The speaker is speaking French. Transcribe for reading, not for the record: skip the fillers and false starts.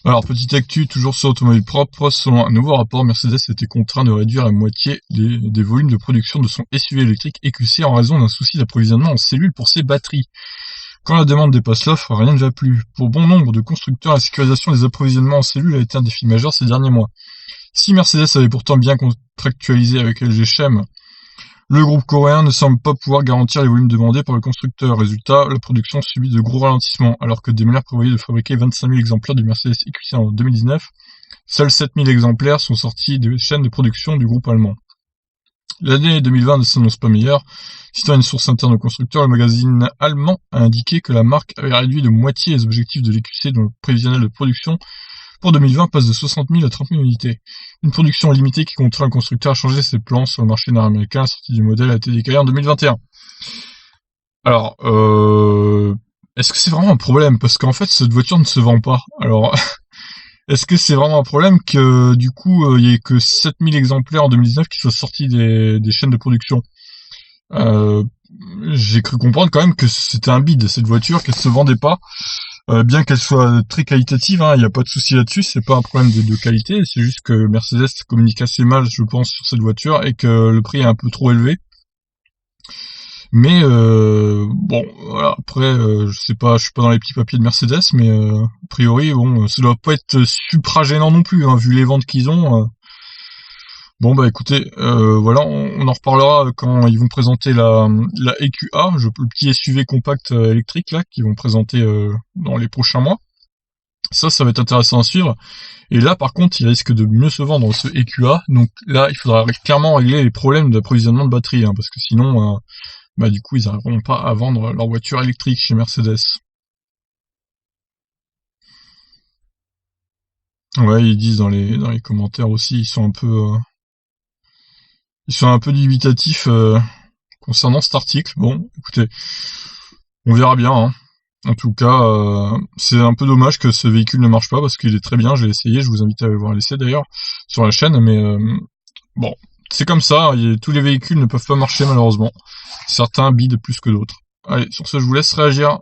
Alors, petite actu, toujours sur l'automobile propre, selon un nouveau rapport, Mercedes était contraint de réduire à moitié des volumes de production de son SUV électrique EQC en raison d'un souci d'approvisionnement en cellules pour ses batteries. Quand la demande dépasse l'offre, rien ne va plus. Pour bon nombre de constructeurs, la sécurisation des approvisionnements en cellules a été un défi majeur ces derniers mois. Si Mercedes avait pourtant bien contractualisé avec LG Chem, le groupe coréen ne semble pas pouvoir garantir les volumes demandés par le constructeur. Résultat, la production subit de gros ralentissements. Alors que Daimler prévoyait de fabriquer 25 000 exemplaires du Mercedes EQC en 2019, seuls 7 000 exemplaires sont sortis des chaînes de production du groupe allemand. L'année 2020 ne s'annonce pas meilleure. Citant une source interne au constructeur, le magazine allemand a indiqué que la marque avait réduit de moitié les objectifs de l'EQC dont le prévisionnel de production pour 2020 passe de 60 000 à 30 000 unités. Une production limitée qui contraint le constructeur à changer ses plans sur le marché nord-américain. La sortie du modèle a été décalée en 2021. Alors, est-ce que c'est vraiment un problème? Parce qu'en fait, cette voiture ne se vend pas. Alors, est-ce que c'est vraiment un problème que, du coup, il y ait que 7000 exemplaires en 2019 qui soient sortis des chaînes de production? Euh, j'ai cru comprendre quand même que c'était un bide, cette voiture, qu'elle se vendait pas. Bien qu'elle soit très qualitative, il n'y a pas de souci là-dessus, c'est pas un problème de qualité, c'est juste que Mercedes communique assez mal, je pense, sur cette voiture et que le prix est un peu trop élevé. Mais bon, voilà, après, je sais pas, je suis pas dans les petits papiers de Mercedes, mais a priori, bon, ça doit pas être supra gênant non plus, vu les ventes qu'ils ont. Bon bah écoutez, voilà, on en reparlera quand ils vont présenter la EQA, le petit SUV compact électrique là, qu'ils vont présenter dans les prochains mois. Ça va être intéressant à suivre. Et là, par contre, il risque de mieux se vendre ce EQA. Donc là, il faudra clairement régler les problèmes d'approvisionnement de batterie, parce que sinon, bah du coup, ils n'arriveront pas à vendre leur voiture électrique chez Mercedes. Ouais, ils disent dans les commentaires aussi, ils sont un peu dubitatifs concernant cet article. Bon, écoutez, on verra bien. En tout cas, c'est un peu dommage que ce véhicule ne marche pas parce qu'il est très bien. Je l'ai essayé. Je vous invite à aller voir l'essai d'ailleurs sur la chaîne. Mais bon, c'est comme ça. Tous les véhicules ne peuvent pas marcher malheureusement. Certains bident plus que d'autres. Allez, sur ce, je vous laisse réagir.